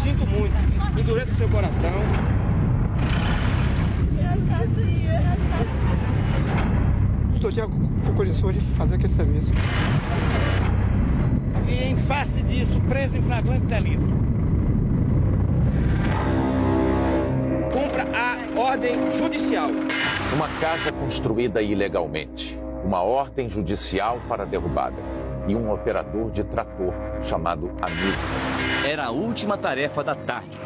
sinto muito. Endureça seu coração. Estou com condições de fazer aquele serviço. E em face disso, preso em flagrante delito. Cumpra a ordem judicial. Uma casa construída ilegalmente, uma ordem judicial para a derrubada e um operador de trator chamado Hamilton. Era a última tarefa da tarde,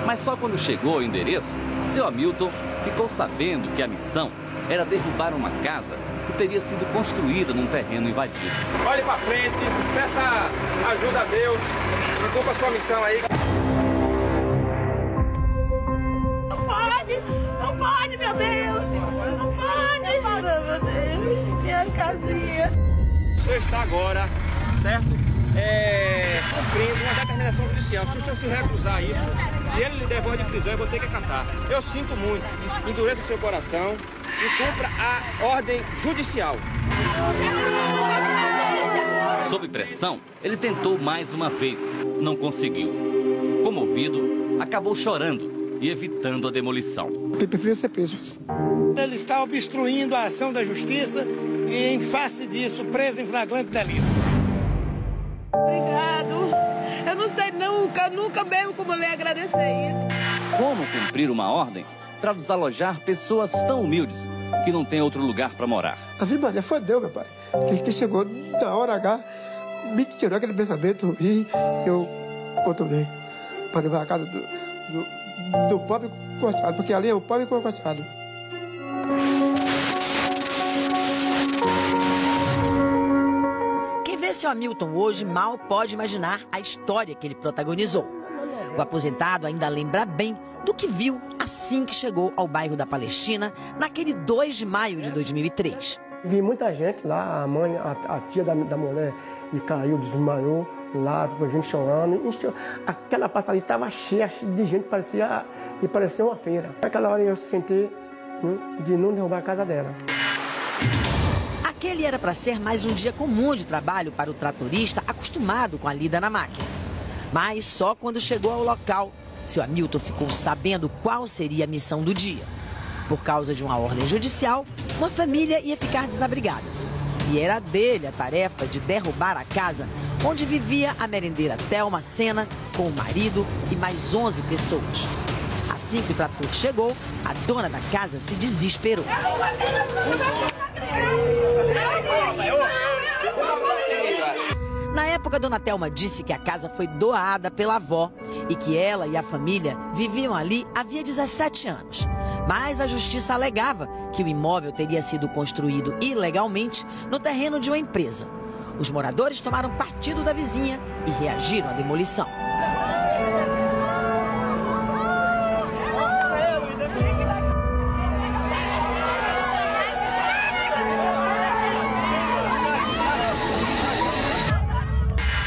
mas só quando chegou ao endereço, seu Hamilton ficou sabendo que a missão era derrubar uma casa que teria sido construída num terreno invadido. Olhe para frente, peça ajuda a Deus, cumpra a sua missão aí. Não pode, meu Deus! Não pode! Meu Deus! Minha casinha! O senhor está agora, certo? Cumprindo uma determinação judicial. Se o senhor se recusar a isso e ele lhe der voz de prisão, eu vou ter que acatar. Eu sinto muito. Endureça seu coração e cumpra a ordem judicial. Sob pressão, ele tentou mais uma vez. Não conseguiu. Comovido, acabou chorando e evitando a demolição. Eu prefiro ser preso. Ele está obstruindo a ação da justiça e, em face disso, preso em flagrante delito. Obrigado. Eu não sei nunca mesmo como lhe agradecer isso. Como cumprir uma ordem para desalojar pessoas tão humildes que não têm outro lugar para morar? A Ave Maria foi Deus, meu pai, que chegou da hora H, me tirou aquele pensamento ruim que eu controlei para levar a casa do pobre encostado, porque ali é o pobre encostado. Quem vê seu Hamilton hoje mal pode imaginar a história que ele protagonizou. O aposentado ainda lembra bem do que viu assim que chegou ao bairro da Palestina, naquele 2 de maio de 2003. Vi muita gente lá, a mãe, a tia da mulher, e caiu, desmaiou lá, foi gente chorando. Aquela praça ali estava cheia de gente, parecia uma feira. Naquela hora eu senti de não derrubar a casa dela. Aquele era para ser mais um dia comum de trabalho para o tratorista acostumado com a lida na máquina. Mas só quando chegou ao local, seu Hamilton ficou sabendo qual seria a missão do dia. Por causa de uma ordem judicial, uma família ia ficar desabrigada. E era dele a tarefa de derrubar a casa onde vivia a merendeira Thelma Sena com o marido e mais 11 pessoas. Assim que o trator chegou, a dona da casa se desesperou. Na época, dona Thelma disse que a casa foi doada pela avó e que ela e a família viviam ali havia 17 anos. Mas a justiça alegava que o imóvel teria sido construído ilegalmente no terreno de uma empresa. Os moradores tomaram partido da vizinha e reagiram à demolição.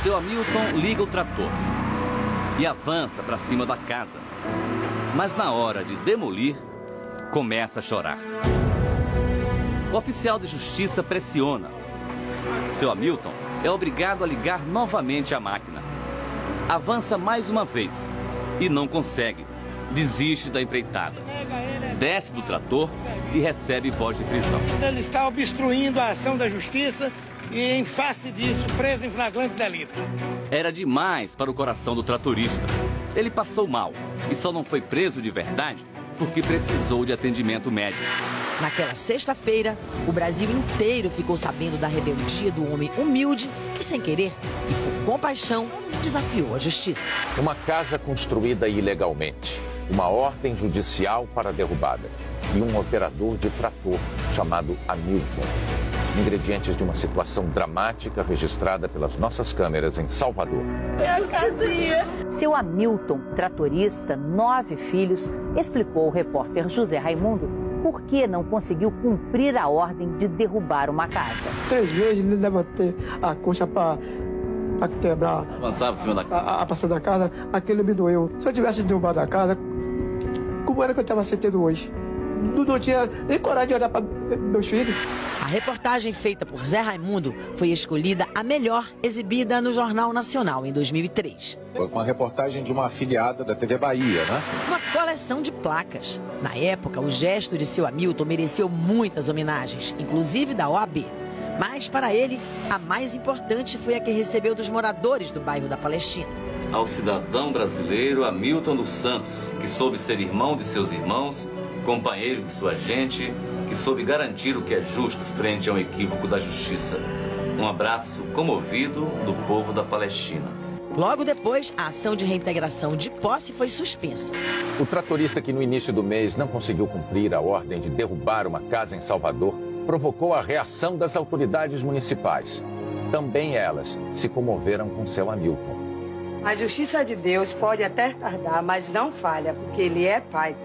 Seu Hamilton liga o trator e avança para cima da casa. Mas na hora de demolir, começa a chorar. O oficial de justiça pressiona. Seu Hamilton é obrigado a ligar novamente a máquina. Avança mais uma vez e não consegue. Desiste da empreitada. Desce do trator e recebe voz de prisão. Ele está obstruindo a ação da justiça e, em face disso, preso em flagrante delito. Era demais para o coração do tratorista. Ele passou mal e só não foi preso de verdade porque precisou de atendimento médico. Naquela sexta-feira, o Brasil inteiro ficou sabendo da rebeldia do homem humilde que, sem querer e por compaixão, desafiou a justiça. Uma casa construída ilegalmente, uma ordem judicial para a derrubada e um operador de trator chamado Hamilton. Ingredientes de uma situação dramática registrada pelas nossas câmeras em Salvador. Minha casinha! Seu Hamilton, tratorista, 9 filhos, explicou ao repórter José Raimundo por que não conseguiu cumprir a ordem de derrubar uma casa. 3 vezes levantei a coxa para quebrar Avançava por cima da casa. a passada da casa, aquele me doeu. Se eu tivesse derrubado a casa, como era que eu estava sentindo hoje? Não tinha nem coragem de olhar para meus filhos. A reportagem feita por Zé Raimundo foi escolhida a melhor exibida no Jornal Nacional em 2003. Foi com a reportagem de uma afiliada da TV Bahia, né? Uma coleção de placas. Na época, o gesto de seu Hamilton mereceu muitas homenagens, inclusive da OAB. Mas, para ele, a mais importante foi a que recebeu dos moradores do bairro da Palestina. Ao cidadão brasileiro Hamilton dos Santos, que soube ser irmão de seus irmãos, companheiro de sua gente, que soube garantir o que é justo frente a um equívoco da justiça. Um abraço comovido do povo da Palestina. Logo depois, a ação de reintegração de posse foi suspensa. O tratorista que no início do mês não conseguiu cumprir a ordem de derrubar uma casa em Salvador provocou a reação das autoridades municipais. Também elas se comoveram com seu Hamilton. A justiça de Deus pode até tardar, mas não falha, porque Ele é Pai.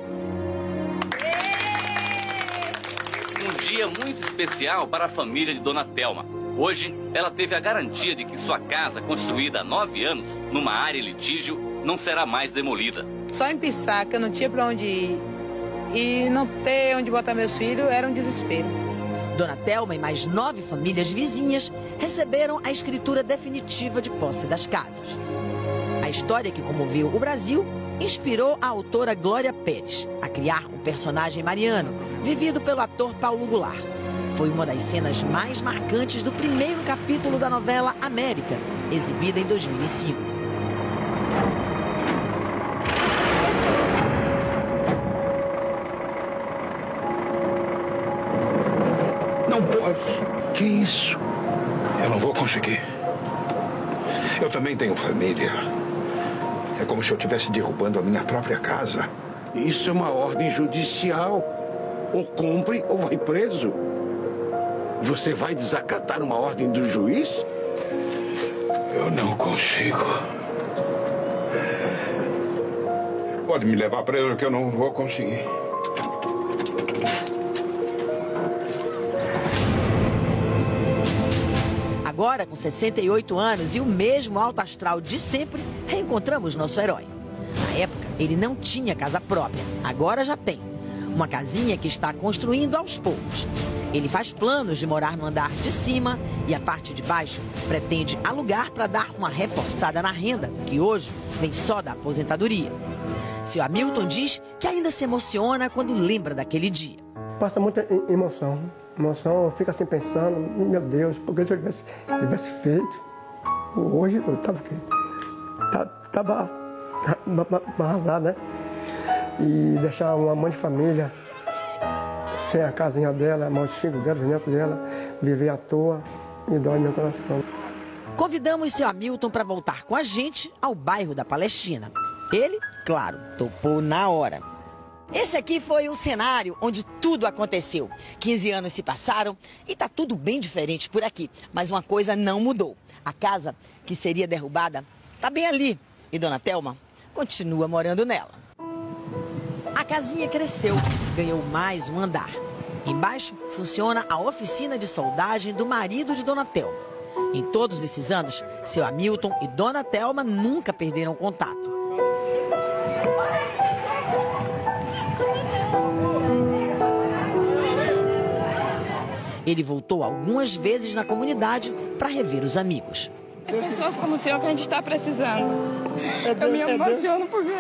Um dia muito especial para a família de Dona Thelma. Hoje, ela teve a garantia de que sua casa, construída há 9 anos, numa área em litígio, não será mais demolida. Só em pensar que eu não tinha para onde ir e não ter onde botar meus filhos era um desespero. Dona Thelma e mais 9 famílias vizinhas receberam a escritura definitiva de posse das casas. A história que comoveu o Brasil inspirou a autora Glória Pérez a criar o personagem Mariano, vivido pelo ator Paulo Goulart. Foi uma das cenas mais marcantes do primeiro capítulo da novela América, exibida em 2005. Não posso. Que isso? Eu não vou conseguir. Eu também tenho família. É como se eu estivesse derrubando a minha própria casa. Isso é uma ordem judicial. Ou cumpre ou vai preso. Você vai desacatar uma ordem do juiz? Eu não consigo. Pode me levar preso que eu não vou conseguir. Agora, com 68 anos e o mesmo alto astral de sempre, reencontramos nosso herói. Na época, ele não tinha casa própria, agora já tem. Uma casinha que está construindo aos poucos. Ele faz planos de morar no andar de cima e a parte de baixo pretende alugar para dar uma reforçada na renda, que hoje vem só da aposentadoria. Seu Hamilton diz que ainda se emociona quando lembra daquele dia. Passa muita emoção. Eu fico assim pensando, meu Deus, porque se eu tivesse feito, hoje eu estava aqui. Estava arrasado, né? E deixar uma mãe de família sem a casinha dela, mal os filhos dela, os netos dela, viver à toa, me dói meu coração. Convidamos seu Hamilton para voltar com a gente ao bairro da Palestina. Ele, claro, topou na hora. Esse aqui foi o cenário onde tudo aconteceu. 15 anos se passaram e tá tudo bem diferente por aqui. Mas uma coisa não mudou. A casa que seria derrubada tá bem ali. E Dona Thelma continua morando nela. A casinha cresceu, ganhou mais um andar. Embaixo funciona a oficina de soldagem do marido de Dona Thelma. Em todos esses anos, seu Hamilton e Dona Thelma nunca perderam contato. Ele voltou algumas vezes na comunidade para rever os amigos. É pessoas como o senhor que a gente está precisando. Eu me emociono porque...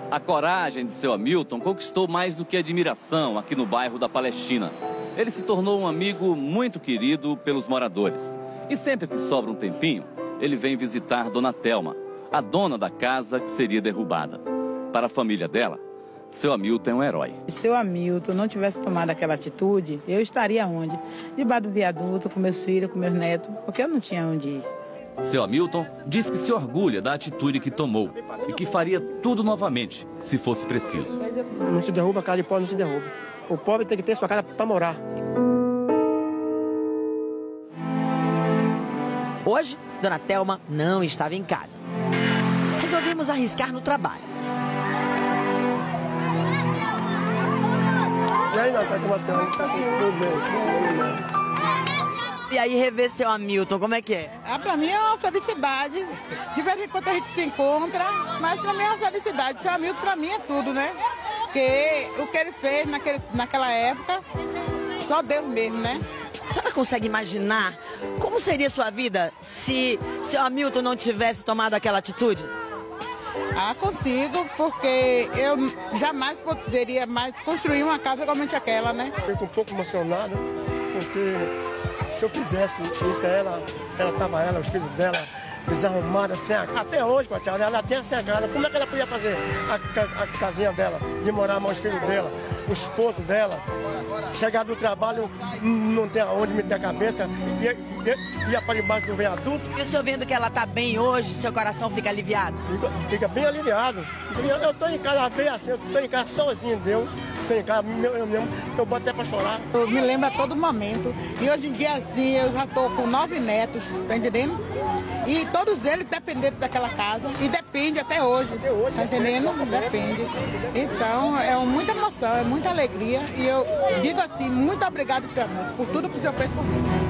A coragem de seu Hamilton conquistou mais do que admiração aqui no bairro da Palestina. Ele se tornou um amigo muito querido pelos moradores. E sempre que sobra um tempinho, ele vem visitar Dona Thelma, a dona da casa que seria derrubada. Para a família dela, seu Hamilton é um herói. Se seu Hamilton não tivesse tomado aquela atitude, eu estaria onde? Debaixo do viaduto, com meus filhos, com meus netos, porque eu não tinha onde ir. Seu Hamilton diz que se orgulha da atitude que tomou e que faria tudo novamente, se fosse preciso. Não se derruba, a casa de pobre não se derruba. O pobre tem que ter sua casa para morar. Hoje, Dona Thelma não estava em casa. Resolvemos arriscar no trabalho. E aí, Natália, como você tá tudo bem? E aí, rever seu Hamilton, como é que é? Pra mim é uma felicidade. De vez em quando a gente se encontra, mas pra mim é uma felicidade. Seu Hamilton pra mim é tudo, né? Porque o que ele fez naquela época só Deus mesmo, né? A senhora consegue imaginar como seria sua vida se seu Hamilton não tivesse tomado aquela atitude? Ah, consigo, porque eu jamais poderia mais construir uma casa como aquela, né? Eu estou um pouco emocionado, porque se eu fizesse isso a ela, os filhos dela, desarrumados, sem a... Até hoje, coitada, ela tem sem a casa. Como é que ela podia fazer a casinha dela, de morar com os filhos dela, o esposo dela? Chegar do trabalho, não tem aonde meter a cabeça, ia para debaixo do viaduto. E o senhor vendo que ela está bem hoje, seu coração fica aliviado? Fica bem aliviado. Eu estou em casa bem assim, eu estou em casa sozinho, Deus. Estou em casa, eu mesmo, eu boto até para chorar. Eu me lembro a todo momento. E hoje em dia, assim, eu já estou com 9 netos, tá entendendo? E todos eles dependem daquela casa. E depende até hoje. Tá entendendo? Depende. Então, é muita emoção, é muita alegria. E eu digo assim, muito obrigado, Senhor, por tudo que o Senhor fez por mim.